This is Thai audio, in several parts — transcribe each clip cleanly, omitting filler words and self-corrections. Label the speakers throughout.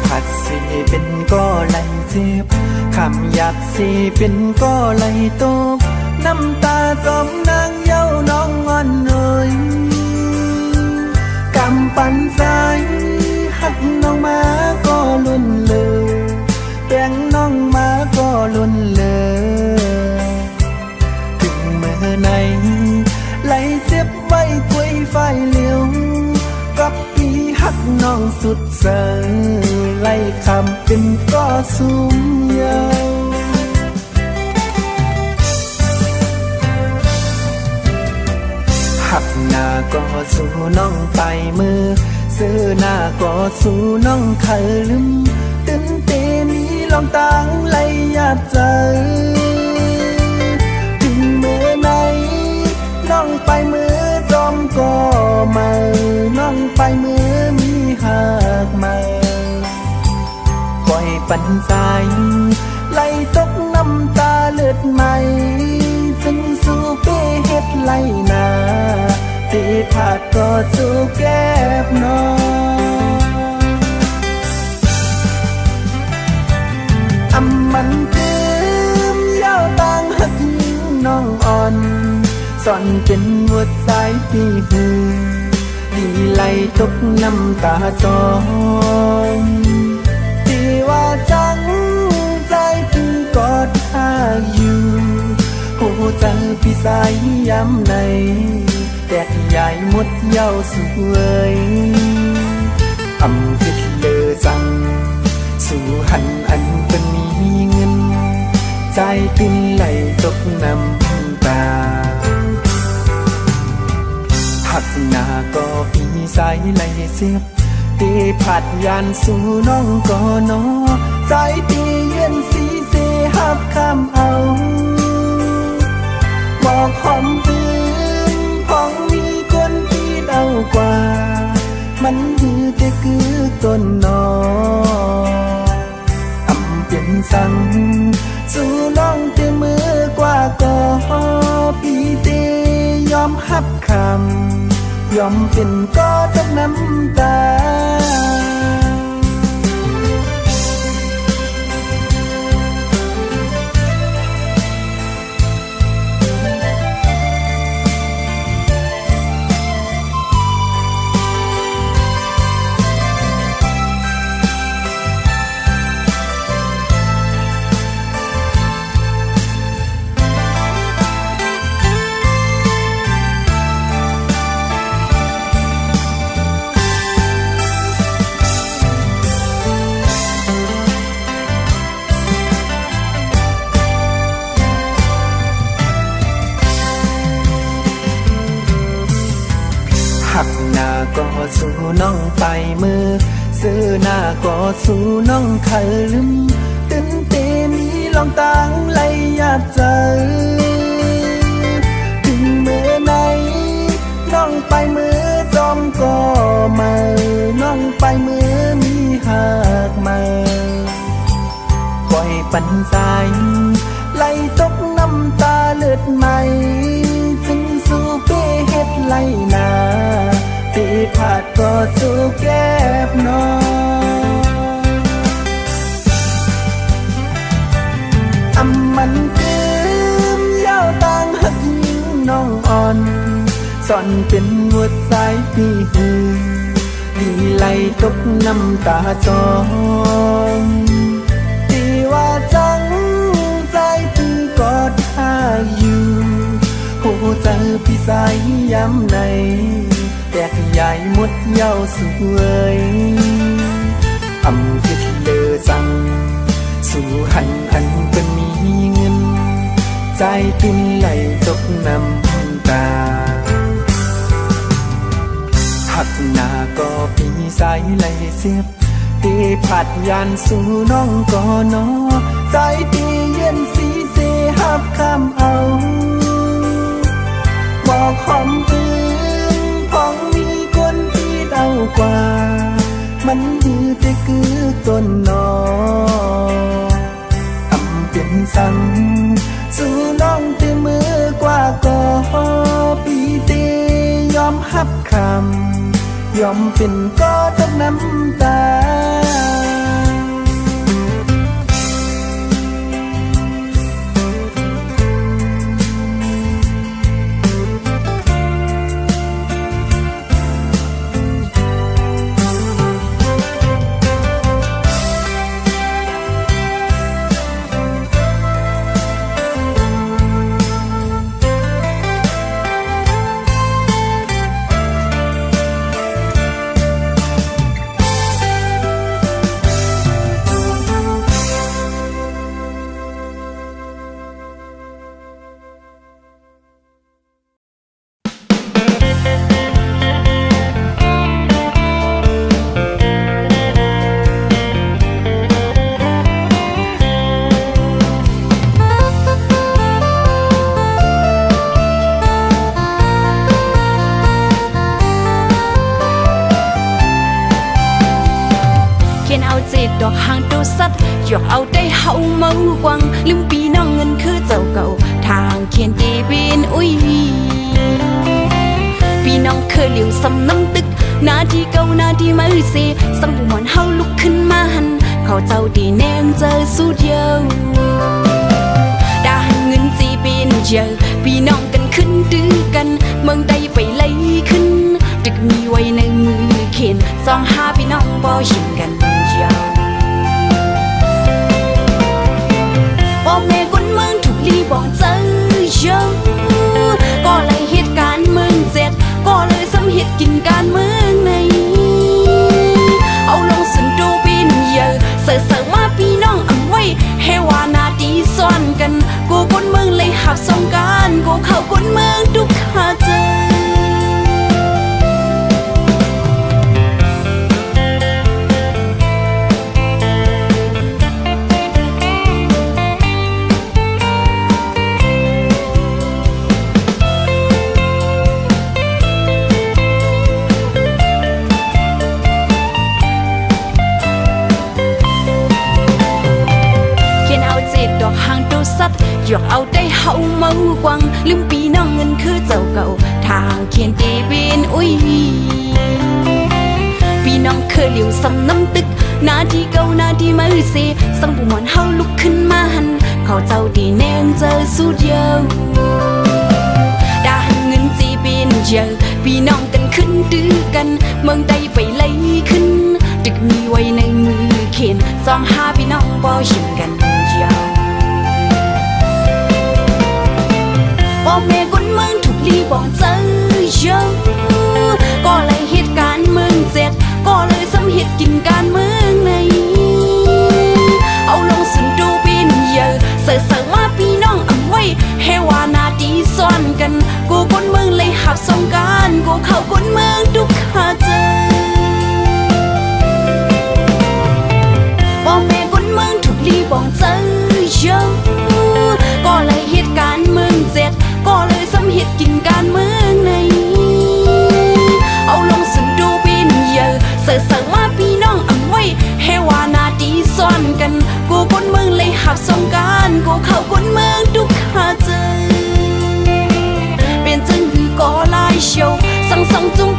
Speaker 1: ผัดสิเป็นก็ไหลเจ็บคำหยาบสิเป็นก็ไหลตกน้ำตาจมนางเย้าน้องอ่อนเอ่ยกำปั่นใจหักน้องมาก็ลุ่นเลยแบ่งน้องมาก็ลุ่นเลยถึงเมื่อไหนไหลเจ็บไว้คุยไฟเหลียวกับพี่หักน้องสุดเสยไล่คำเป็นก็สูงยาวหักหน้าก็สู้น้องไปมือซื้อหน้าก็สู้น้องเคยลืมตื่นเต้นนี้ลองตั้งไล่ยาใจถึงเมื่อไหนน้องไปมือจอมก็มาน้องไปมือมีหักมาปล่อยปันใจไหลตกน้ำตาเลือดใหม่จึงสู้เป้เฮ็ดไหลนาตีผาดก็สู้แก้บน้องอำมันตืมยาวต่างหักยิงน้องอ่อนสอนเป็นหัวใจที่หือดีไหลตกน้ำตาจองที่ว่าจังใจพี่กอดหาอยู่หูใจพี่สายย้ำในแตกใหญ่หมดเย้าสวยอำคิดเลอจังสู่หันอันเป็นมีเงินใจติ้นไหลตกน้ำตาหักหน้าก็พี่สายไหลเสียบตีผัดยานสู่น้องก็นอใจตีเย็นสีเสหับคำเอาบอกหอมตื่นพองมีคนที่เดากว่ามันคือแต่คือต้นนออำเป็นสั่งสู่น้องเตมือกว่าก็พี่เตยอมหับคำยอมเป็นก็ต้องน้ำตาหักหน้าก็สู้น้องไปมือซื้อหน้าก็สู้น้องเคยลืมตื่นเต้นนี้ลองตั้งไหลยาใจถึงเมื่อไหนน้องไปมือจอมก็มาน้องไปมือมีหักมาปล่อยปันใจไหลตกน้ำตาเลือดใหม่จึงสู้เป้เฮ็ดไหลนาตีผาดก็สู้แก้บน้องอำมันตืมยาวต่างหักยิงน้องอ่อนสอนเป็นหัวใจที่หือดีไหลตกน้ำตาจองที่ว่าจังใจพี่กอดหาอยู่หูใจพี่สายย้ำในแตกใหญ่หมดเย้าสวยอำคิดเลอจังสู่หันอันเป็นมีเงินใจติ้นไหลตกน้ำ ไหลเสียบตีผัดยานสู่น้องก่อนอใจตีเย็นสีเสหับคำเอาบอกหอมอื่นพองมีคนที่เดากว่ามันยืดแต่คือต้นนอทำเปลี่ยนสั่งสู่น้องแต่มือกว่าก็ปีเตยอมหับคำยอมเป็นก็ต้องน้ำตาดอกหางตัวสัตว์หยอกเอาได้เฮาเมากวังลืมปีน้องเงินคือเจ้าเก่าทางเขียนตีเป็นอุ้ยปีน้องเคยเหลียวซ้ำน้ำตึกนาทีเก่านาทีมาเสสังบุหมอนเฮาลุกขึ้นมาหันเขาเจ้าดีแนงเจอสู้เดียวดาหันเงินจีเป็นเยอะปีน้องกันขึ้นดื้อกันเมืองใดไปไล่ขึ้นตึกมีไว้ในมือเขียนสองหาพี่น้องบ่ชิมกันยาวพ่อแม่คนเมืองถูกลีบอกเจอเยอะก็เลยเหตุการณ์เมืองเจ็ดก็เลยซ้ำเหตุกินการเมืองในเอาลงสุนดูปีนเยอะเสือมาพี่น้องอำไว้ให้ว่านาดีซ้อนกันกูคนเมืองเลยหับสงการกูเข้าคนเมืองทุกขาเจอหยอกเอาได้เฮาเมากวังลืมปีน้องเงินคือเจ้าเก่าทางเขียนตีเป็นอุ้ยปีน้องเคยเหลียวซ้ำน้ำตึกนาทีเก่านาทีมาเสสังบุหมอนเฮาลุกขึ้นมาหันเขาเจ้าดีแนงเจอสู้เดียวดาหันเงินจีเป็นเยอะปีน้องกันขึ้นดื้อกันเมืองใดไปไล่ขึ้นตึกมีไว้ในมือเขียนสองหาพี่น้องบ่ชิมกันยาวพ่อแม่คนเมืองถูกลีบอกเจอเยอะก็เลยเหตุการณ์เมืองเจ็ดก็เลยซ้ำเหตุกินการเมืองในเอาลงสุนดูปีนเยอะเสือมาพี่น้องอำไว้ให้ว่านาดีซ้อนกันกูคนเมืองเลยหับสงการกูเข้าคนเมืองทุกขาเจอพ่อแม่คนเมืองถูกลีบอกเจอเยอะก็เลยเหตุการณ์เมืองเจ็ดก็เลยซ้ำเหตุกินการเมืองในเอาลงสุนดูปีนเยอะเสือมาพี่น้องอำไว้ให้ว่านาดีซ้อนกันกูคนเมืองเลยหับสงการกูเข้าคนเมืองทุกขาเจอเป็นจึงคือก็ลายเชียวสั่งจุง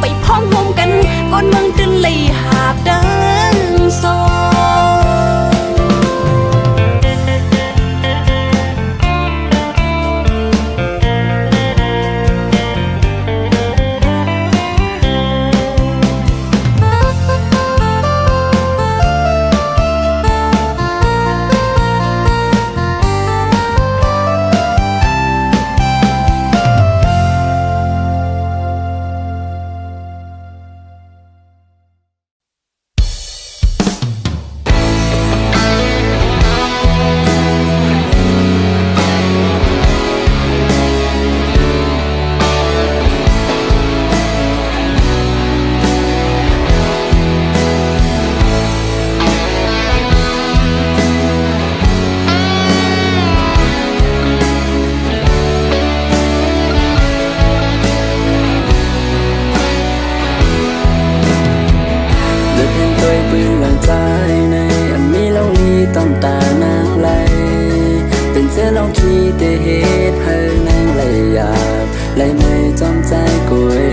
Speaker 1: แต่เหตุให้นางเลยอยากเลยไม่จอมใจกุย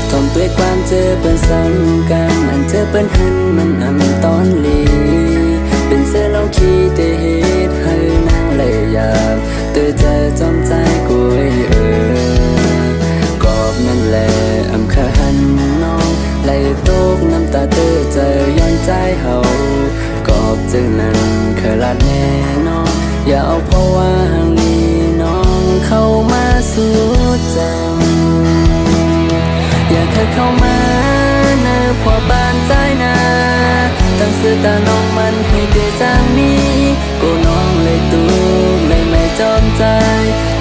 Speaker 1: ทอมด้วยความเจอเป็นซ้ำกันอันเจอเป็นหันมันอำตอนลีเป็นเสื้อเราขี้แต่เหตุให้นางเลยอยากเตือใจจอมใจกุยกอบนั่นแหละอำขาหันน้องไหลตกน้ำตาเตือใจย้อนใจเฮากอบจึงนั้นเคยลาดแน่น้องอย่าเอาเพราะว่าห่างนี้น้องเข้ามาสู่ใจอย่าเคยเข้ามาเนอพอบ้านใจนาตั้งสื่อตาน้องมันให้เดือดจางมีกูน้องเลยตูเลยไม่จอมใจ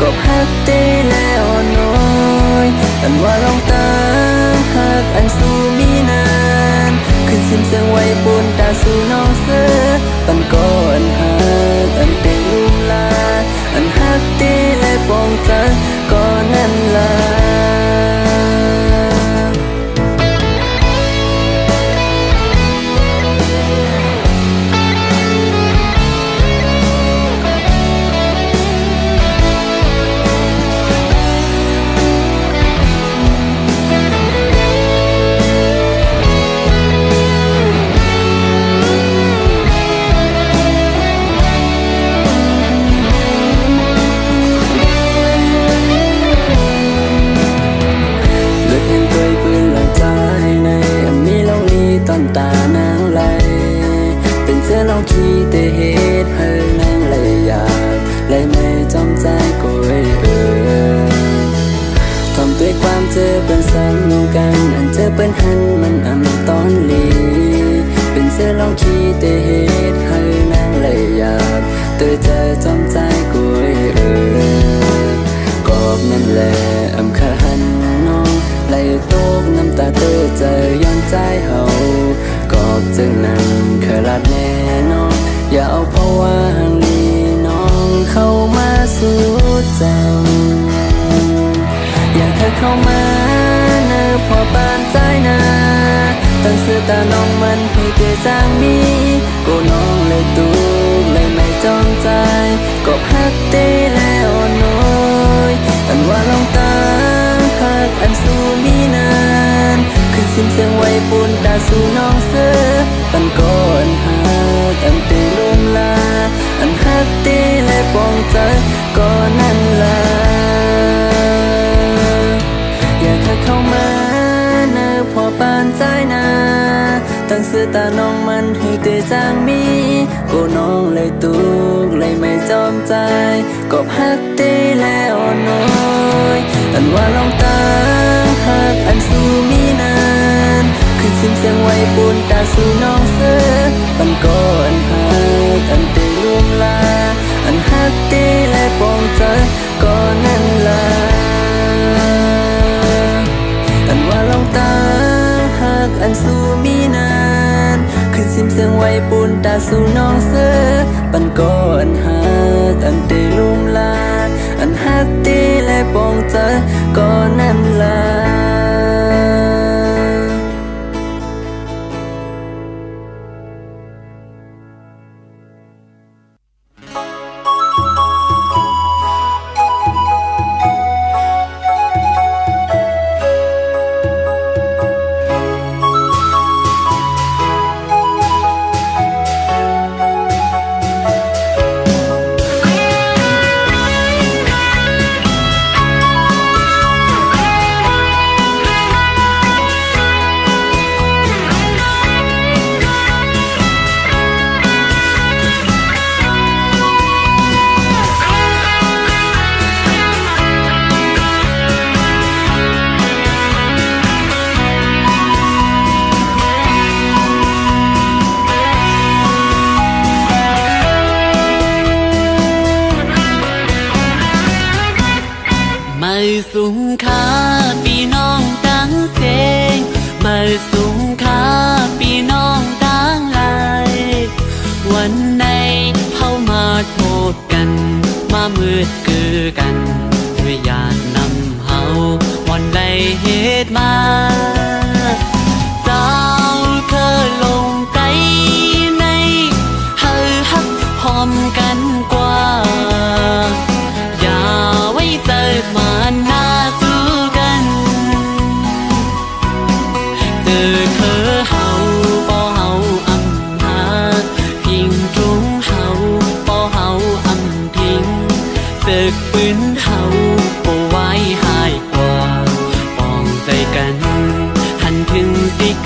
Speaker 1: กบฮักตีแล้วน้อยอันว่าลองตาฮักอันสู้มีนานขึ้นซิมเสียงไว้ปูนตาสู่น้องเสือปันก้อนฮักอันเป็นลุมลาอันฮักตีและปองใจก็นั่นลาตานางไหลเป็นเสื้อเราขี้แต่เหตุให้นางไหลอยากไหลไม่จอมใจกุยทอมด้วยความเจอเป็นซ้ำกันอันเจอเป็นหันมันอำตอนลีเป็นเสื้อเราขี้แต่เหตุให้นางไหลอยากเตือใจจอมใจกุยกอบนั่นแหละอำขาหันน้องไหลตกน้ำตาเตือใจย้อนใจเฮากอบจึงนั้นเคยลาดแน่น้องอย่าเอาเพราะว่าห่างนี้น้องเข้ามาสู่ใจอย่าเคยเข้ามาเนอพอบ้านใจนาตั้งสื่อตาน้องมันให้เดือดจางมีกูน้องเลยตูเลยไม่จอมใจกบฮักเต้แล้วน้อยอันว่าลองตาฮักอันสู้มีนานขึ้นซิมเสียงไว้ปูนตาสู่น้องเสือปันก้อนฮักอันเตลุมลาอันฮักเตและปองใจก็นั่นลาอย่าเคยเข้ามาเนอพอปานใจนาตั้งสื่อตาน้องมันให้เตจางมีกูน้องเลยตุกเลยไม่จอมใจกบฮักเตแล้วน้อยอันว่าลองตาฮักอันสู้มีนานขึ้นซิมเสียงไว้ปูนตาสู่น้องเสือปันก้อนฮักอันเตลุมลาอันฮักเตและปองใจก็นั่นลาอันว่าลองตาฮักอันสู้มีนานขึ้นซิมเสียงไว้ปูนตาสู่น้องเสือปันก้อนฮักอันเตลุมลาอันฮักเตและปองใจก็นั่นลา
Speaker 2: สูงค่าพี่น้องตั้งเสงมาสูงค่าพี่น้องตั้งหลายวันไหนเข้ามาโทษกันมามืดคือกันด้วยญาตินำเฮาวันใดเหตุมาสาวเคยลงไกในเฮาฮักพร้อมกันกว่า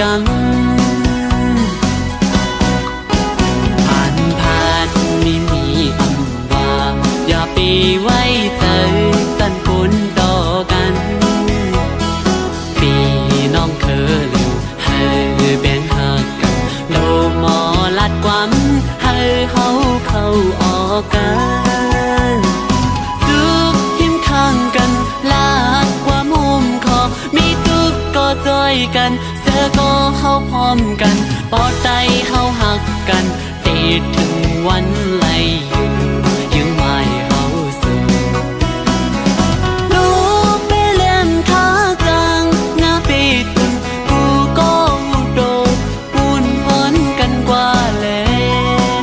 Speaker 2: กันผ่านมีอำว่าอย่าไปไว้ใจสั่นปุนต่อกันปีน้องเคยลืมให้แบ่งหักกันโลหมอลัดความให้เขาเข้าออกกันทุกหิมข้างกันลาดความมุมคอมีทุกก็จอยกันเสือก็เข้าพร้อมกันปอดใจเข้าหักกันติดถึงวันไล่อยู่ยังไม่เขาสูลูกไปเล่นขาจังหน้าปีตุนกูก็โดนปูนพ้นกันกว่าแล้ว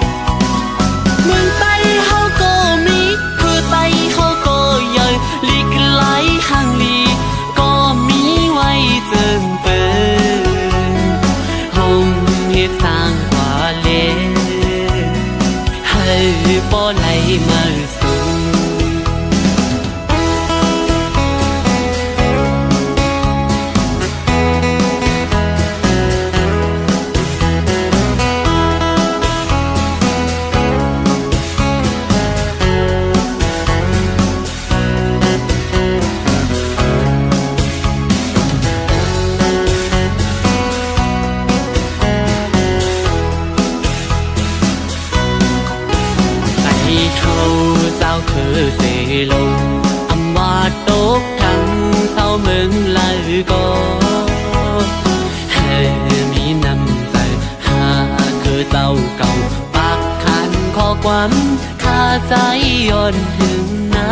Speaker 2: เมืองไต้เขาก็มีคือไต้เขาก็ใหญ่ลีกไหลข้างลีก็มีไว้เจิงเปินห่มเฮ็ดสร้างกว่าเลให้บ่ไหลมาสูงเขาเจ้าคือเสลงอำว่าตกทั้งเศร้าเมืองลายก็ให้มีน้ำใจหาคือเจ้าเก่าปากขันข้อความข้าใจย่อนถึงนา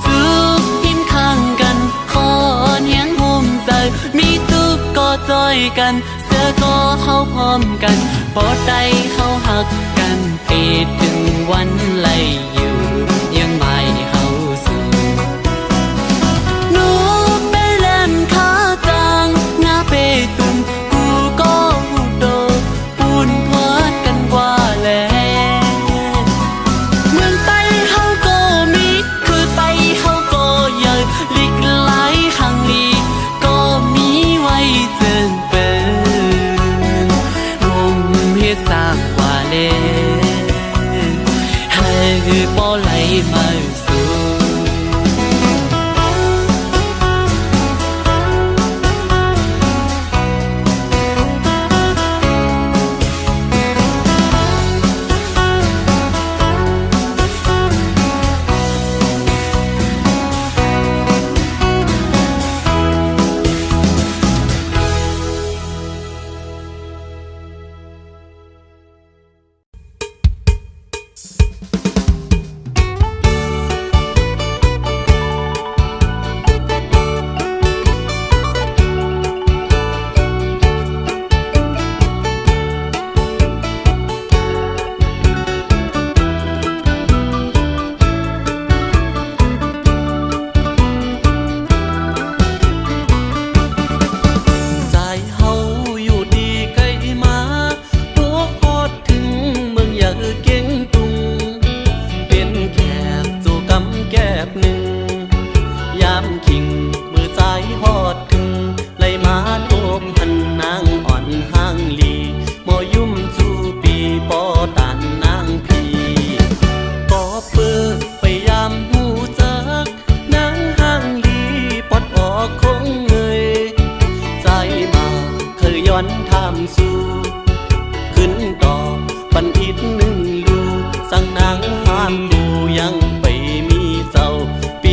Speaker 2: ทุกหิมข้างกันขอนเฮียงห่มใจมีทุกก็จอยกันเสือก็เข้าพร้อมกันปอดใจเข้าหักกันติดถึงวันไล่อยู่ยังไม่เข้าสู่หนูไปเล่นขาจังหน้าเปตุนกูก็โดนปูนพอดกันกว่าแล้วเมืองไต้เขาก็มีคือไต้เขาก็ใหญ่ลีกไหลข้างลีก็มีไว้เจิงเปินห่มเฮ็ดสร้างกว่าแล้วให้บ่ไหลมาสู่
Speaker 3: สั่งนางห้ามดูยังไปมีเจ้าปี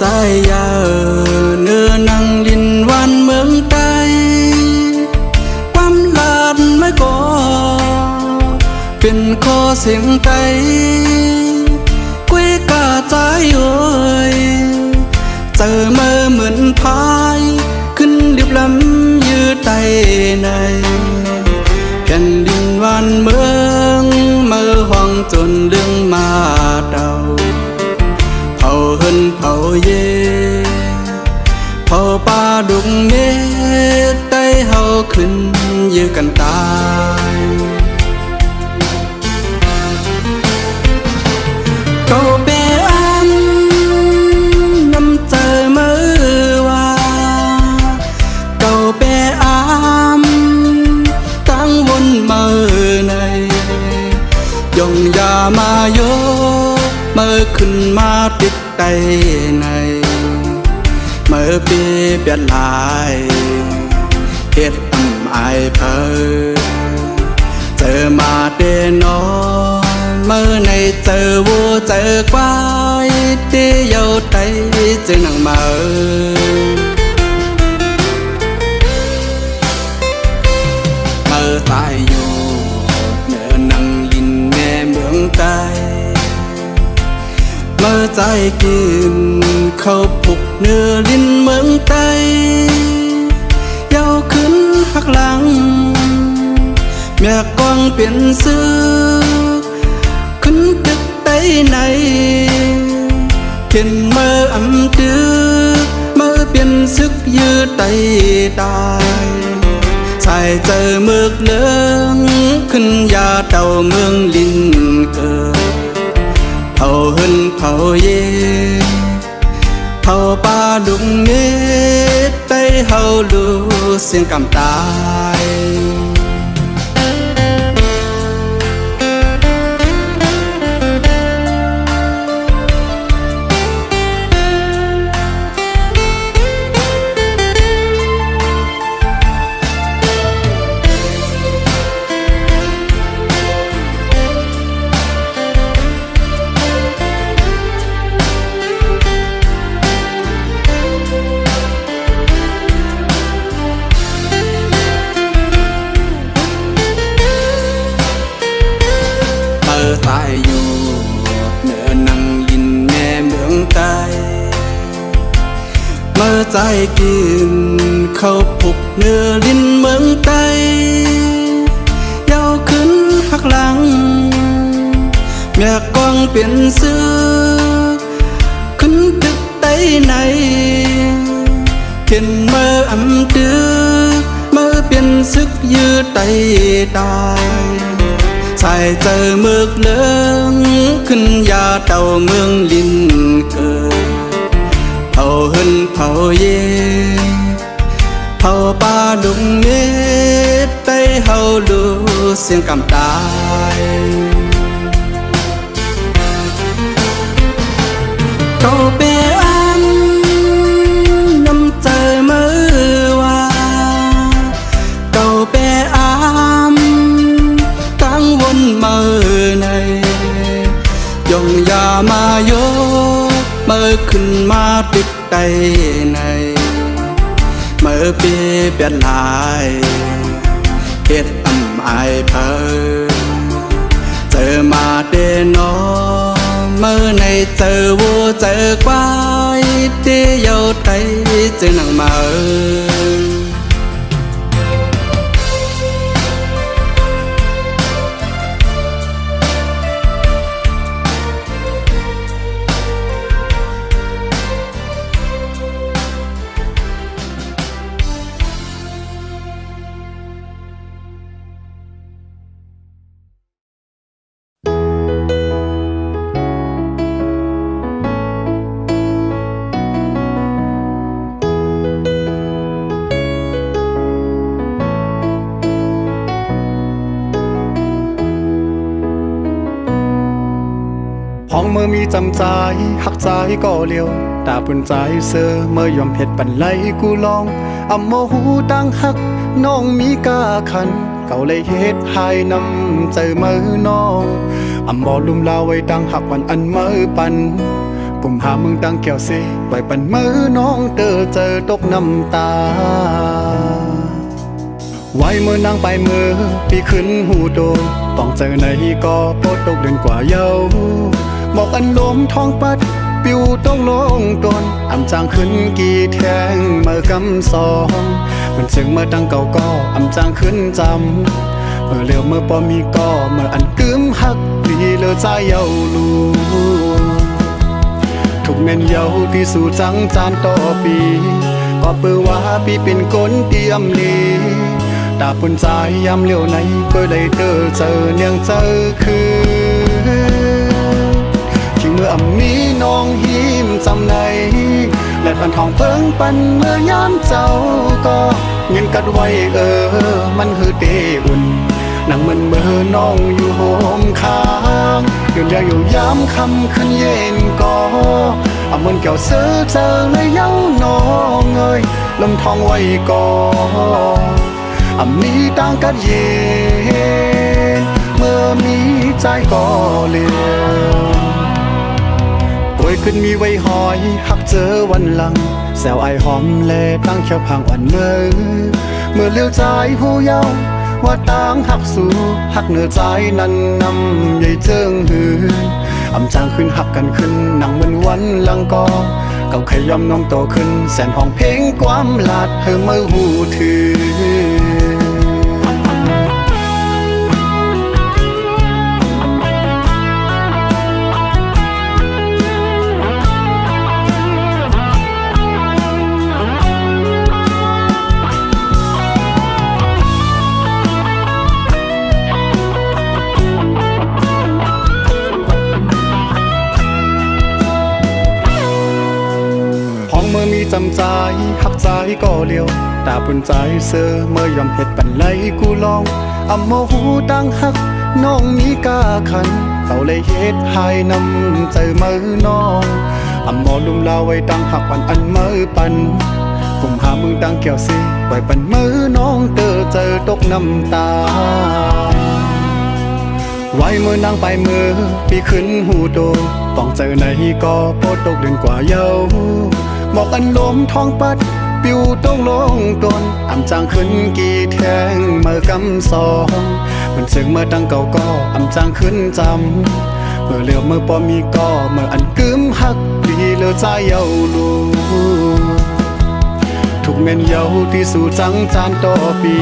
Speaker 1: ใจยาเนื้อนังลินวันเมืองใต้ความลาดไม่ก่อเป็นข้อเสียงไตกวยกาใจเอ่ยเจอเมื่อเหมือนพายขึ้นดิบลำยืดไตในแผ่นดินวันเมืองเมื่อห้องจนเรื่องมาเดาเผาเฮินเผาเย่เผาป่าดุงเงดไต้เฮาขึ้นยื้อกันตายเก่าเปอันน้ำเจอมือว่าเก่าเปอามตั้งวนมือในยงยามาโยเมื่อขึ้นมาติดไตในเมื่อปีเปลี่ยนลายเฮ็ดอ่ำอายเพอเจอมาเดนอเมื่อในเจอวัวเจอควายที่เยาไตเจอหนังมาเมื่อตายอยู่เนื้อนังลินแม่เมืองใต้เมื่อใจกินเข้าปุกเนื้อลินเมืองใต้เยาขึ้นหักหลังแม่กองเปลี่ยนซื้อขึ้นตึกใต้ในเห็นเมื่ออำตึกเมื่อเปลี่ยนซึกยืดไตตายใส่เจอเมือกเหลืองขึ้นยาเต่าเมืองลินเกิดเผาเฮินเผาเย่เผาป่าดุงเงดไต้เฮาลูเสียงกำตายตายอยู่เนื้อนังลินแม่เมืองใต้เมื่อใจกินเข้าปุกเนื้อลินเมืองใต้เยาขึ้นหักหลังแม่กองเปลี่ยนซื้อขึ้นตึกใต้ในเข็นเมื่ออำตึกเมื่อเปลี่ยนซึกยืดไตตายใส่เจอเมือกเหลืองขึ้นยาเต่าเมืองลินเกิดเผาเฮินเผาเย่เผาป่าดุงเงดไต้เฮาลูเสียงกำตายเก่าเปอันน้ำเจอมือว่าเก่าเปอามวนมือในยงยามาโยเมื่อขึ้นมาติดไตในเมื่อปีเปลี่ยนลายเฮ็ดอ่ำอายเพอเจอมาเดนอเมื่อในเจอวัวเจอควายที่เยาไตเจอหนังมาห้องเมื่อมีจำใจหักใจก็เลี้ยวตาปุ่นใจเสือเมื่อยอมเผ็ดปันไหลกูลองอำโมหูตั้งหักน้องมีกาคันเก่าเลยเฮ็ดหายนำใจมือน้องอำบ่ลุมลาไว้ตั้งหักวันอันมือปัน กุมหามึงดังแก้วสิไว้ปันมือน้องเตอเจอตกน้ำตาไว้มือนางไปมือพี่ขึ้นหูโดนต้องเจอในก็โปดตกเดือนกว่าเยาบอกอันลมท้องปัดปิวต้องลงตนอำจางขึ้นกี่แทงเมื่อกำสองมันซึ่งเมื่อดังเก่าก็อำจางขึ้นจำเมื่อเร็วเมื่อปอมีก็เมื่ออันกึมหักดีเลอใจเยาลูทุกเม่นเยาที่สู่จังจานต่อปีก็เปือว่าพี่เป็นคนเตรียมลีตาปุ่นใจยามเลี้ยวไหนก็เลยเจอเนียงเจอคือที่เมื่อมีน้องหิมจำในและพันทองเพิ่งปันเมื่อยามเจ้าก็เงินกัดไว้มันคือเตอุ่นนั่งมันเมื่อน้องอยู่โฮมค้างยืนเรียงอยู่ยามคำขึ้นเย็นก็เอามันเกี่ยวเสือเจอเลยเย้าน้องเอ้ยลมทองไว้ก่อนมีต่างกันเย็นเมื่อมีใจก็เลี้ยวป่วยขึ้นมีไว้หอยหักเจอวันหลังแซวไอหอมแลตั้งแค่พังวันเมื่อเลี้ยวใจหูเย้าว่าต่างหักสู่หักเหนือใจนั้นนำใหญ่เจิงหืออำจางขึ้นหักกันขึ้นหนังเหมือนวันหลังก็เก่าขยำน้องโตขึ้นแสนห้องเพลงความลาดเธอเมื่อหูถือเมื่อมีจำใจหักใจก็เลี้ยวตาปุ่นใจเสือเมื่อยอมเห็ดปันไหลกูลองอำโมหูดังหักน้องมีกาขันเขาเลยเฮ็ดหายนำใจมือน้องอำโมลุมลาไว้ดังหักปันอันมือปันกุมหามึงดังแก้วสิไว้ปันมือน้องเจอตกน้ำตาไว้เมื่อนางไปมือพี่ขึ้นหูโดต้องเจอในก็โปดตกเดือนกว่าเยาบอกอันลมท้องปัดปิวต้องลงตนอำจางขึ้นกี่แทงเมื่อกำสองมันซึ่งเมื่อดังเก่าก็อำจางขึ้นจำเมื่อเลี้ยวเมื่อปอมีก็เมื่ออันกึมหักดีเลอใจเยาลูทุกเม่นเยาที่สู่จังจานต่อปี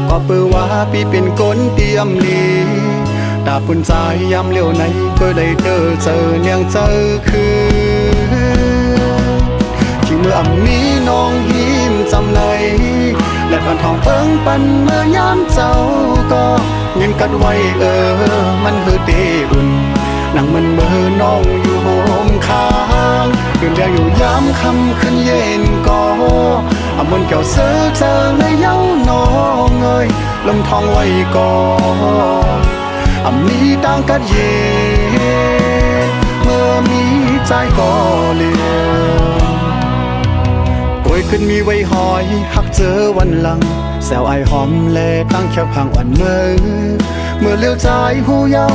Speaker 1: ก็เปือว่าพี่เป็นคนเตรียมลีตาปุ่นใจยามเลี้ยวไหนก็เลยเจอเนียงเจอคือที่เมื่อมีน้องหิมจำในและพันทองเพิ่งปันเมื่อยามเจ้าก็เงินกัดไว้มันคือเตอุ่นนั่งมันเมื่อน้องอยู่โฮมค้างยืนเรียงอยู่ยามคำขึ้นเย็นก็เอามันเกี่ยวเสือเจอเลยเย้าน้องเอ้ยลมทองไว้ก่อนมีต่างกันเย็นเมื่อมีใจก็เลี้ยวป่วยขึ้นมีไว้หอยหักเจอวันหลังแซวไอหอมแลตั้งแค่พังวันเมื่อเลี้ยวใจหูเย้า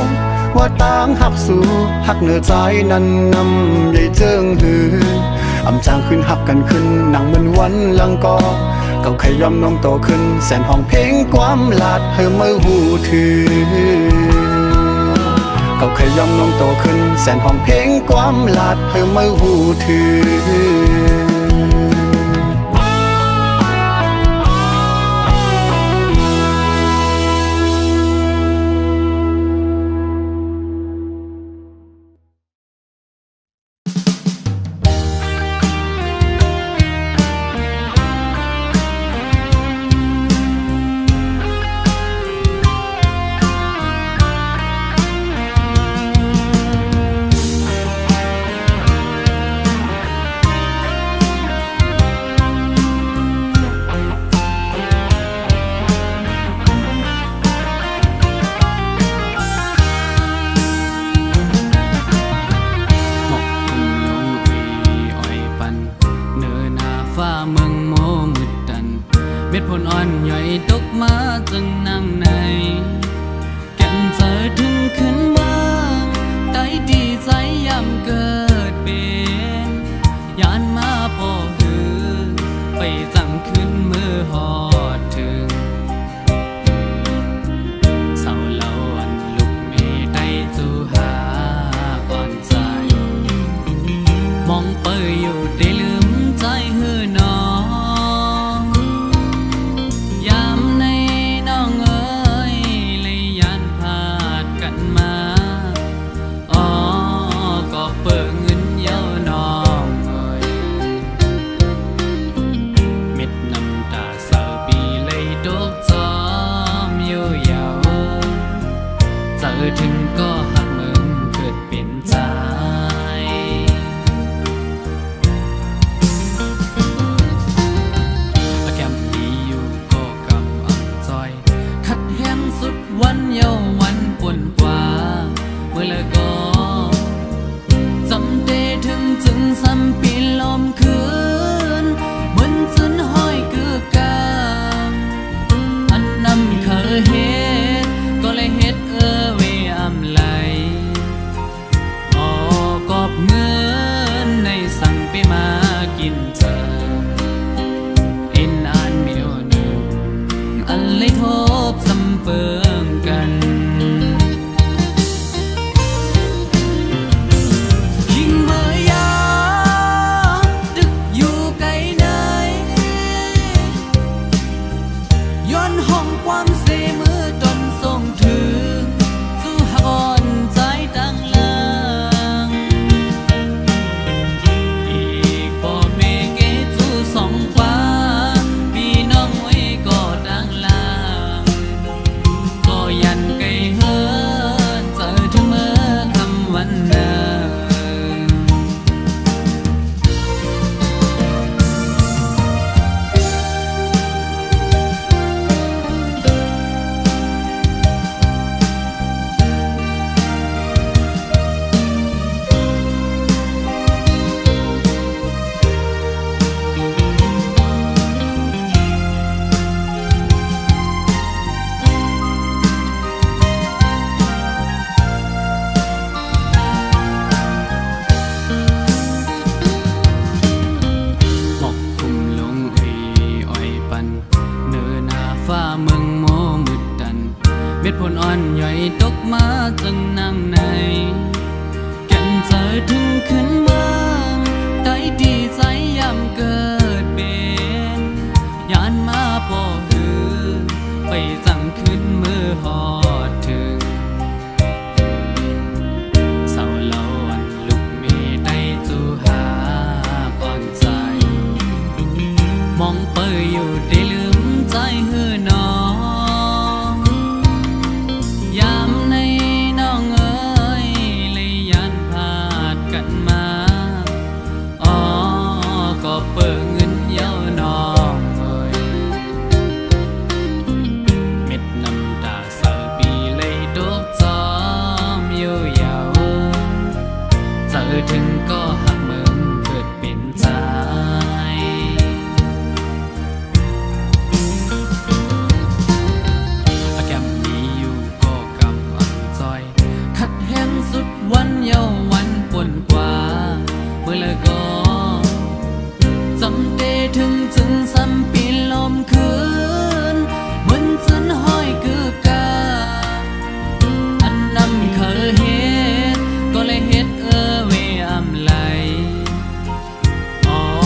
Speaker 1: ว่าต่างหักสู่หักเหนือใจนั้นนำใหญ่เจิงหืออำจางขึ้นหักกันขึ้นหนังเหมือนวันหลังก็เก่าขยำน้องโตขึ้นแสนห้องเพลงความลาดเธอเมื่อหูถือเก่าขยำน้องโตขึ้นแสนห้องเพลงความลาดเธอเมื่อหูถือ
Speaker 2: เม็ดผลอ่อนย่อยตกมาจังนางในแก่นเจอถึงขึ้นมาได้ดีใจยามเกิดเป็น เปิดเงินเย้าน้องเอ้ยเม็ดน้ำตาเศร้าปีเลยดกจอมอยู่ยาวเจอถึงก็หักมึงเกิดเป็นใจแก้มดีอยู่ก็กำอับจอยขัดแห้งสุดวันเย้าวันป่วนกว่าเมื่อละก็จำเดถึงจึงซ้ำปีลมคืนเหมือนจนห้อยคือกาอันนำเคยเฮ็ดก็เลยเฮ็ดเวอำไหลออกอบเงินในสั่งไปมากินเจอเอ็นอ่านเมียวหนึ่งอันเลยทบซ้ำเปิงกันยิ่งเมื่อยาดึกอยู่ไกลไหนย้อนห้องความเสมือตนส่งถึงสู่หอนใจตั้งหลังอีกพ่อแม่เกสู่สองฟ้าพี่น้องไว้ก็ตั้งหลังก็ยันไกลเฮินเจอถึงเมื่อคำวันนั้นหมอกคุมลงอ้อยปันเนื้อหน้าฟ้าเมืองโมมืดดันเม็ดผลอ่อนย่อยตกมาจังนางในแกันเจอถึงขึ้นเมืองใต้ดีใจยามเกิดเป็นยานมาป่อหือไปจังขึ้นมือหอดถึงเศร้าเล่าอันลุกมีได้จูหาอ่อนใจมองเปยอยู่ได้ลืมใจหือน้องยามในน้องเอ้ยเลยยันพาดกันมาอ๋อก็เปิดเงินเย้าน้องเอ้ยเม็ดน้ำตาเศร้าปีเลยดกจอมอยู่ยาวเจอถึงก็หักมึงเกิดเป็นใจแก้มดีอยู่ก็กำอับจอยขัดแห้งสุดวันเย้าวันป่วนกว่าเมื่อละก็จำเดถึงจึงซ้ำปีลมคืนเหมือนจนห้อยคือกาอันนำเคยเฮ็ดก็เลยเฮ็ดเวอำไหลออ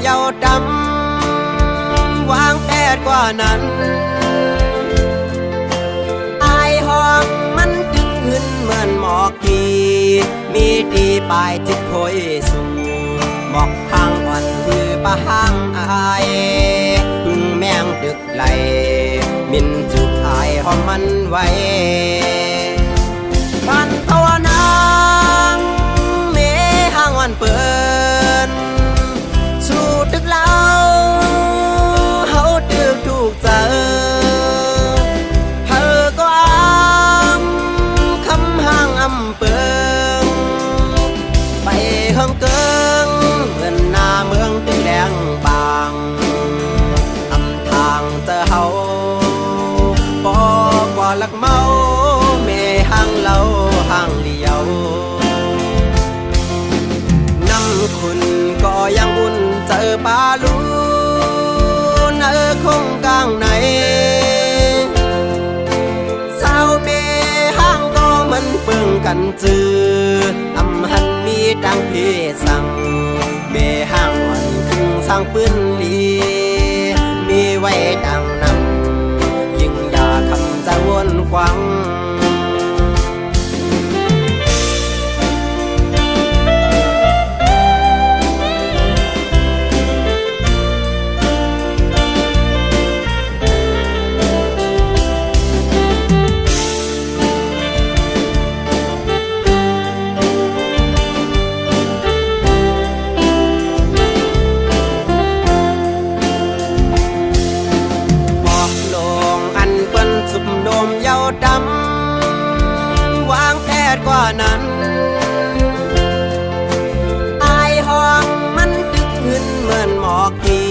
Speaker 3: ยาวดำวางแผดกว่านั้นอายห้องมันจึงขึ้นเหมือนหมอกทีมีดีปลายจิตโพยสูหมอกทางอ่อนคือปะห้างอายพึ่งแมงดึกไหลมินจุกอายหอมมันไว้ปันตะวันนางเมห้างวันเปินสู่ตึกเล่าเฮาตึกถูกเจอเธอก็คำห้างอำเปิงไปเฮิงเกิงเหมือนหน้าเมืองตึงแดงบางอำทางเจอเฮาปอกว่าลักเมาเมห้างเล่าห้างเดียวน้ำคุณก็ยังอุ่นเจอปลาลูนคงกลางไหนสาวเมห้างก็มันเปิงกันจืออำหันมีดังเพสั่งเมห้างวันคึงสร้างปืนลีมีไว้ดังนำยิ่งอยาคำจะวนควังสุบโนมเยาวดำวางแผดกว่านั้นอายห้องมันดึกขึ้นเหมือนหมอกที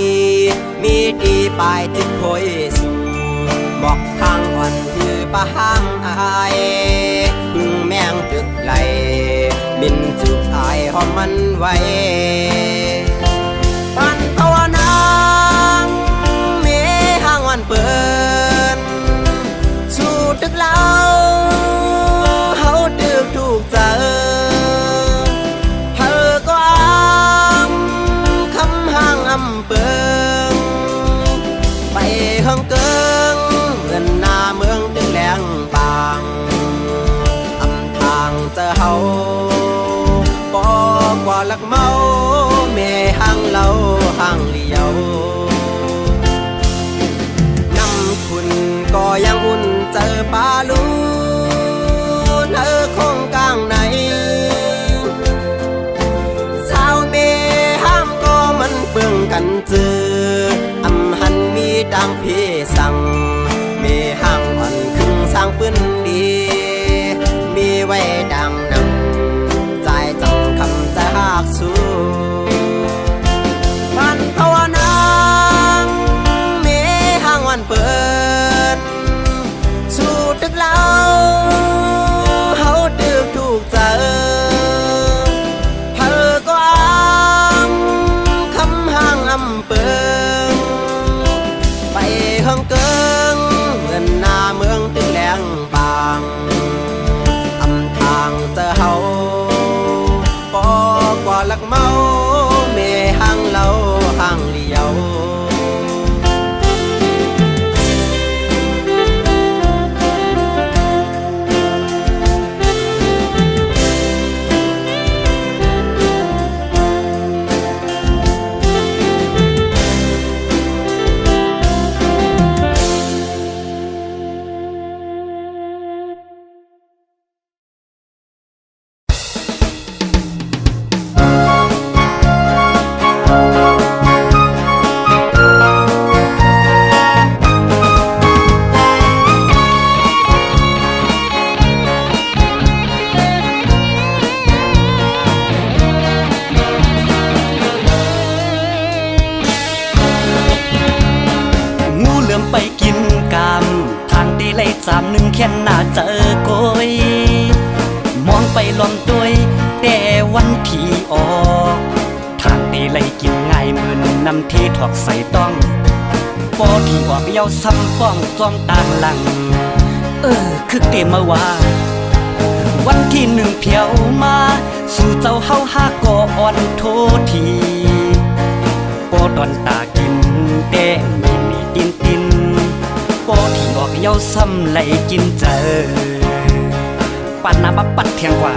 Speaker 3: มีดีปลายจิตโพยสูหมอกทางอ่อนคือปะห้างอายพึ่งแมงดึกไหลบินจุกอายหอมมันไว้ปันตะวันนางเมห้างวันเปิดตึกเล่าเฮาตึกถูกเจอเธอก็คำห้างอำเปิงไปเฮิงเกิงเหมือนหน้าเมืองตึงแดงบางอำทางเจอเฮาปอกว่าลักเมาเมห้างเล่าห้างเลี้ยวคุณก็ยังอุ่นเจอปลาลูนคงกลางไหนสาวเมห้ามก็มันเปิงกันจืออำหันมีดังพี่สั่งเมห้ามอ่อนคึงสร้างปืนดีมีไว้ดังนำใจจังคำจะหากสู้พันภาวนางเมห้างวันเปิดสู่ตึกเล่าเฮาตึกถูกเจอเธอก็คำห้างอำเปิงไปเฮิงเกิงเหมือนหน้าเมืองตึงแดงบางอำทางเจอเฮาปอกว่าลักเมาเมห้างเล่าห้างเลี้ยว3 1แค่หน้าเจอโกยมองไปลอมตัวยแต่วันที่ออกทางตีไล่กินง่ายเหมือนน้ำที่ถอกใส่ต้องปอที่ออกเยาซ้ำป้องจอมต่างหลังคือเตมาว่าวันที่1เพียวมาสู่เจ้าเฮาหาก่ออ่อนโทที
Speaker 4: ปอตอนตากินแต่มีตินตินปอที่ออกเย้าซ้ำไหลกินเจอปันนาบับปัดเทียงกว่า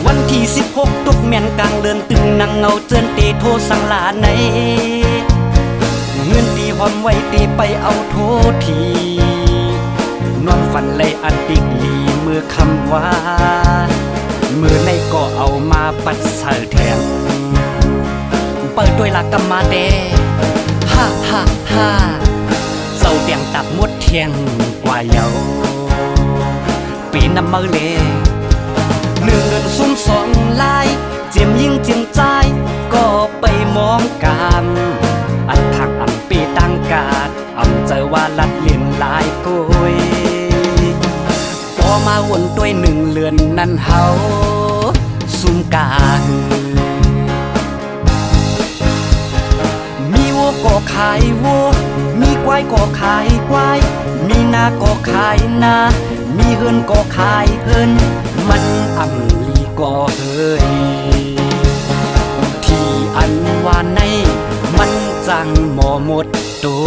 Speaker 4: วันที่16ตุกแม่นกลางเดือนตึงนังเงาเจินเตโทสังลาในเงินตีหอมไว้ตีไปเอาโททีนอนฝันเลยอันติกลีมือคำว่ามือในก็เอามาปัดเสแทนเปิดด้วยหลักกรรมาเดฮ่าฮ่าฮ่าเศร้าเตียงตับมดเทียงกว่าเยาปีน้ำมือเลหนึ่งเดือนซุ่มสองลายเจียมยิ่งเจียมใจก็ไปมองกันอันทางอำปีตั้งกาดอำเจอว่าลัดเลียนลายกุยพอมาวนด้วยหนึ่งเลือนนั้นเฮาซุ่มกามีวัวก็ขายวัวมีควายก็ขายควายมีนาก็ขายนามีเฮินก็ขายเฮินมันอำลีก็เฮยที่อันว่าในมันจังหมอหมดตัว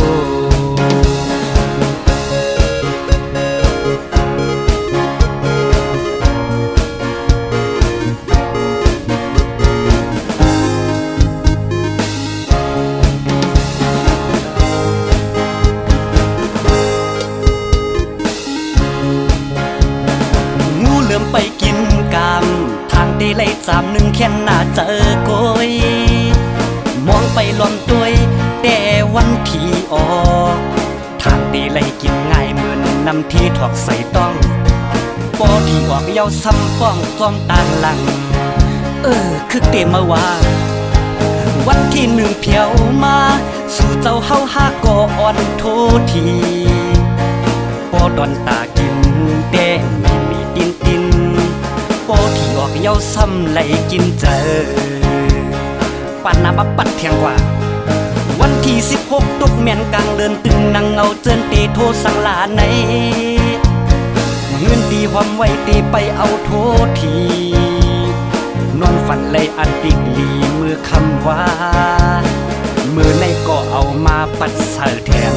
Speaker 4: ไปกินกามทางตีไล่จามหนึ่งแค่หน้าเจอโกยมองไปล้อมตัวยแต่วันที่ออกทางตีไล่กินง่ายเหมือนนำที่ถอกใส่ต้องปอที่ออกเย้าซ้ำป้องจอมต่างหลังคือเตมาว่าวันที่หนึ่งเพียวมาสู่เจ้าเฮาหาก่ออ่อนโททีปอดอนตากินแต่มีตินตินปอที่ออกเย้าซ้ำไหลกินเจอปันนาบับปัดเทียงกว่าวันที่16ตุกแม่นกลางเดือนตึงนังเงาเจินเตโทสังลาในเงินตีหอมไว้ตีไปเอาโททีนอนฝันเลยอันติกลีมือคำว่ามือในก็เอามาปัดเสแทน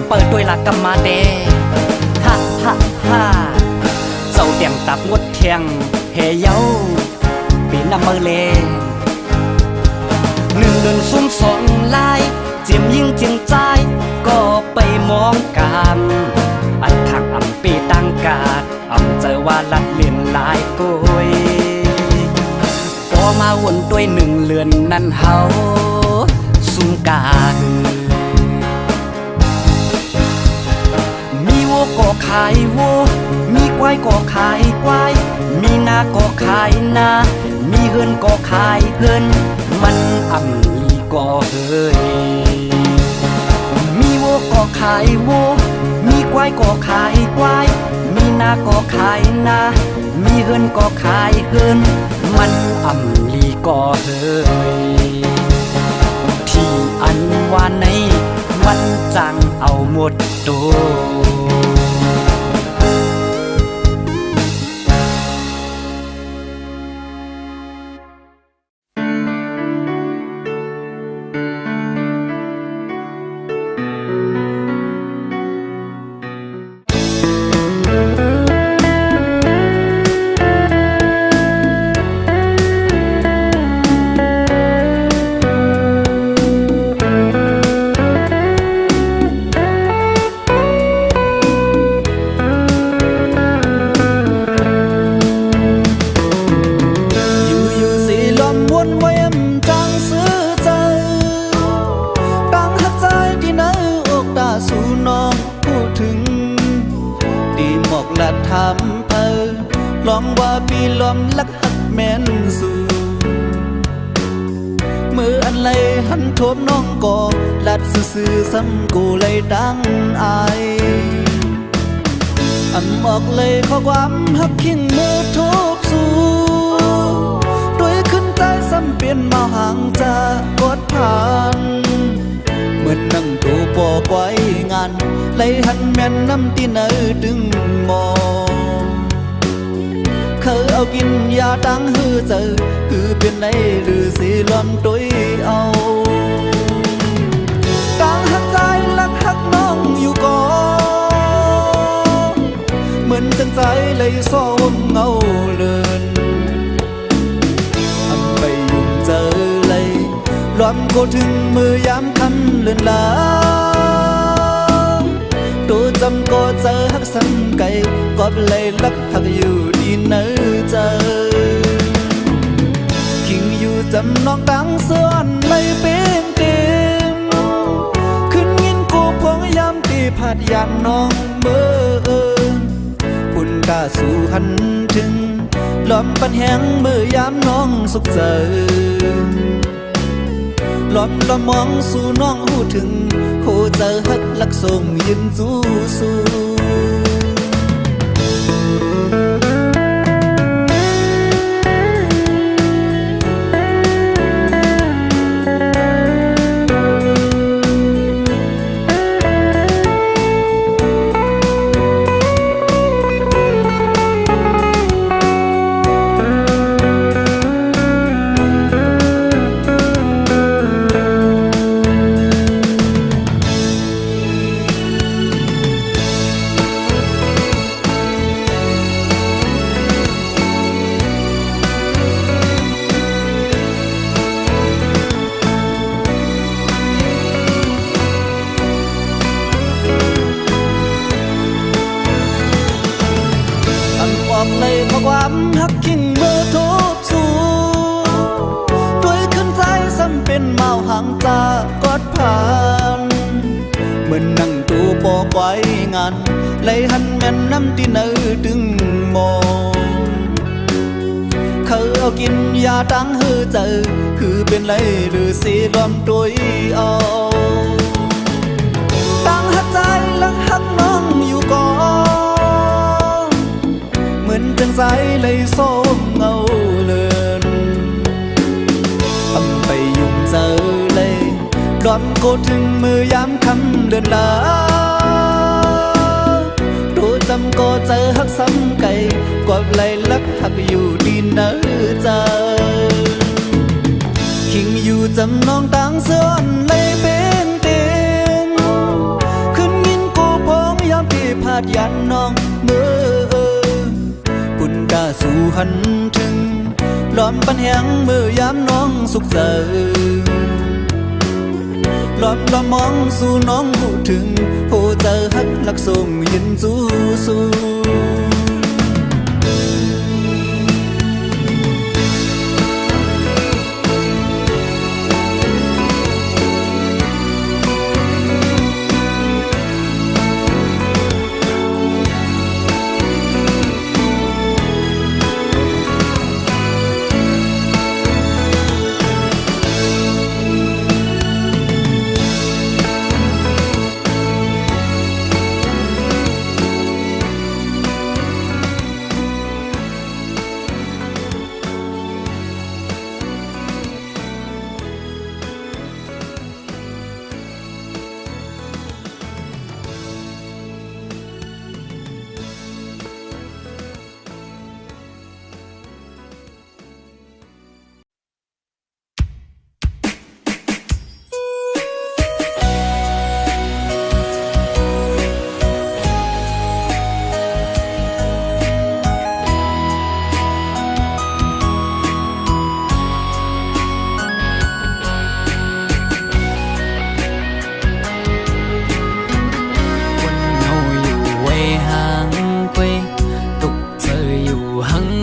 Speaker 4: เปิดด้วยหลักกรรมาเดฮ่าฮ่าฮ่าเจ้าเตียงตับงดเทียงเฮเย้าปีน้ำมือเลหนึ่งเดือนซุ่มสองลายเจียมยิ่งเจียงใจก็ไปมองกันอันทางอำปีตั้งกาดอำเจอว่าลัดเลียนลายกุยพอมาวนด้วยหนึ่งเลือนนั้นเฮาซุ่มกามีวัวก็ขายวัวมีควายก็ขายควายมีนาก็ขายนามีเฮินก็ขายเฮินมันอำลีก็เฮยมีวัวก็ขายวัวมีควายก็ขายควายมีนาก็ขายนามีเฮินก็ขายเฮินมันอำลีก็เฮยที่อันว่าในมันจังเอาหมดตัว ลองว่าปีลอมลักหักแม่นสู่มืออันไรหันโทมน้องก่อลัดซื่อๆซ้ำกูเลยดังอายอันออกเลยข้อความหักขิ้งมือทุบสู่ด้วยขึ้นใจซ้ำเปลี่ยนมาห่างจากกดผ่านเหมือนนั่งตูปอไว้งานเลยหันแม่นน้ำตีเนอดึงมองเคย
Speaker 1: เอากินยาตั้งหือเจอคือเป็นไรหรือสิล้อมตัวเอาตั้งหักใจลักหักน้องอยู่ก่อนเหมือนจังใจเลยซ้อมเงาเลินทำไปยุ่งเจอเลยล้อมโคถึงมือยามคำเลือนลาตัวจำก็เจอหักสังไก่กอบเลยลักหักอยู่ดีเนื้อเจอคิงอยู่จำนอกดังส่วนเลยเป็นเต็มขึ้นยินกูพงยามตีผาดยันน้องเมื่อพุ่นกาสู่หันถึงล้อมปันแหงมือยามน้องสุขเจอล้อมละมองสู่น้องหูถึงโคเจอฮักลักส่งยืนจูสู้เลยข้อความหักขิงเมื่อทุบสู้ด้วยขึ้นใจซ้ำเป็นเมาห่างจากกอดผ่านเหมือนนั่งตูปอกไว้งานเลยหันแม่นน้ำที่เนื้อดึงมองเขาเอากินยาตั้งหือเจอคือเป็นไรหรือสีล้อมตัวเอาตั้งหักใจและหักน้องอยู่ก่อนเหมือนจังใจเลยโซ่เงาเลือนทำไปยุ่งเจอเลยดอนโกถึงมือยามคำเดินลาตัวจำก็เจอหักซ้ำไก่กว่าไหลลักหักอยู่ดีเนื้อเจอคิงอยู่จำนองต่างส่วนเลยเป็นเต็มขึ้นยินกูพงยามที่พาดยันน้องเมื่อปุ่นกาสู่หันถึงล้อมปันแหงมือยามน้องสุขเจอล้อมละมองสู่น้องหูถึงโหเจอหักลักส่งยินจูสู้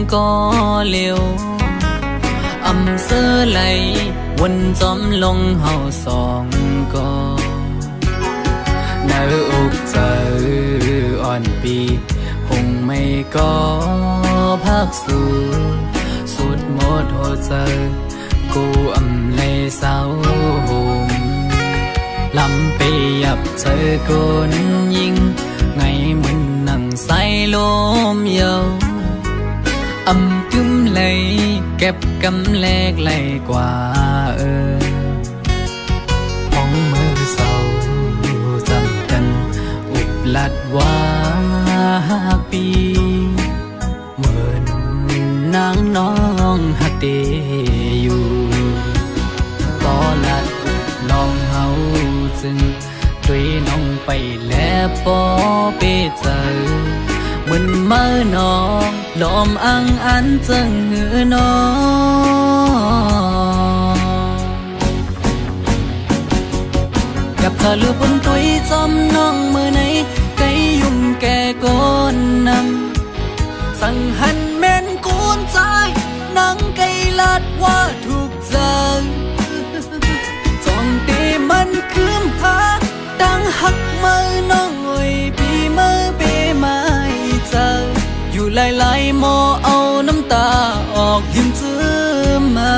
Speaker 2: có liều âm sơ lấy quân gióm lông hậu song có nở ục giờอ่อนปีหงไม่ก็พักสู่สุดหมดหัวใจกูอำเลยเศร้าห่มลำไปยับเธอคนยิงไงมันนั่งใส่ลมเยากึ้มเลยเก็บกำแลกไหลกว่าห้องมือเศร้าจำกันอุบลัดว่าปีเหมือน นางน้องหักเตอยู่ก็ลัดอุดลองเฮาจึงด้วยน้องไปแล้วปอเปเจอเหมือนเมื่อน้องลอมอังอันจึงหือน้องกับเธอลือบนตุยจอมน้องมือไหนไกยุ่มแก่ก้นนำสั่งหันแม่นกูนใจนังไกลัดว่าถูกใจจองตีมันคืมหาดังหักมือน้องเอ้ยปีมือเปไม่เจออยู่หลายๆโมเอาน้ำตาออกยืมซื้อมา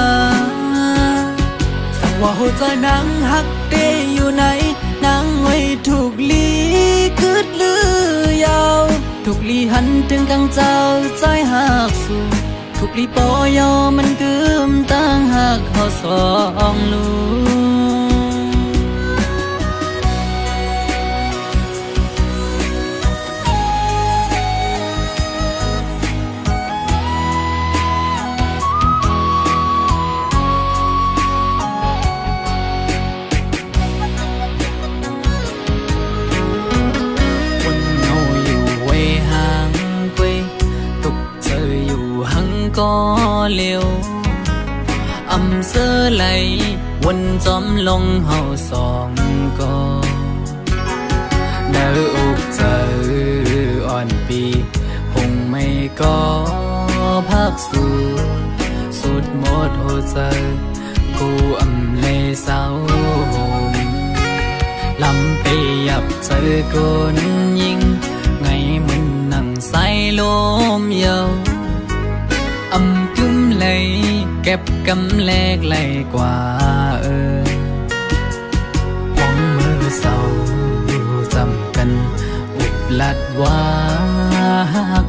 Speaker 2: สั่งว่าหัวใจนางหักเตอยู่ไหนนางไว้ถูกลีคืดลือยาวถูกลีหันถึงกังเจ้าใจหักสู่ถูกลีปอยอมันกึมตั้งหักเขาสองลูก็เร็วอำเสื้อไหลวนจอมลงเฮาสองก็เนื้ออกเจออ่อนปีคงไม่ก็พักสู่สุดหมดหัวใจกูอำเลยเศร้าหมลำไปยับเจอคนยิงไงมันนั่งใส่ลมเยากึ้มเลยเก็บกำแลกไหลกว่าห้องมือเศร้าจำกันอุบลัดว่า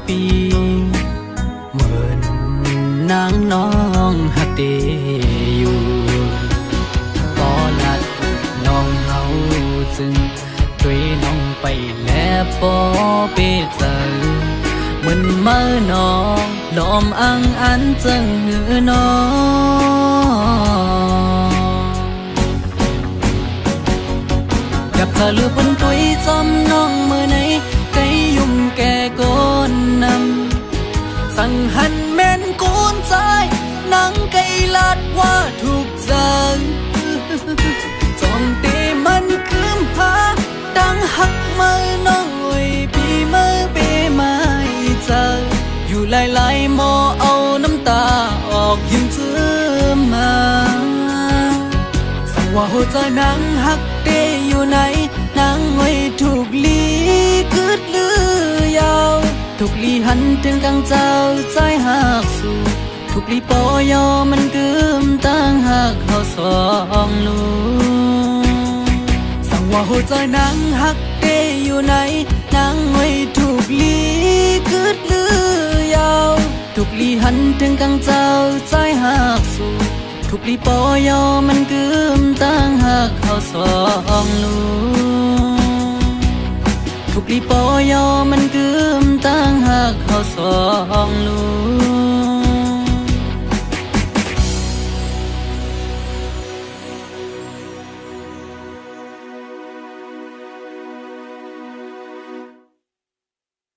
Speaker 2: ปีเหมือนนางน้องหักเตอยู่ก็ลัดน้องเฮาจึงด้วยน้องไปแล้วปอเปเจอเหมือนเมื่อน้องลอมอังอันจึงหือน้องกับเธอลือบนตุยจอมน้องมือไหนไกยุ่มแก่ก้นนำสั่งหันแม่นกูนใจนังไกลัดว่าถูกใจจองตีมันคืมหาดังหักมือน้องเอ้ยปีมือเปไม่เจออยู่หลายๆโมเอาน้ำตาออกยืมซื้อมาสั่งว่าหัวใจนางหักเตอยู่ไหนนางไว้ถูกลีคืดลือยาวถูกลีหันถึงกังเจ้าใจหักสู่ถูกลีปอยอมันกึมตั้งหักเขาสองลูสั่งว่าหัวใจนางหักเตอยู่ไหนนางไว้ถูกลีคืดลือยาวถูกลีหันถึงกังเจ้าใจหักสู่ถูกลีปอยอมันกึมตั้งหักเขาสองลูถูกลีปอยอมันกึมตั้งหักเขาสองลู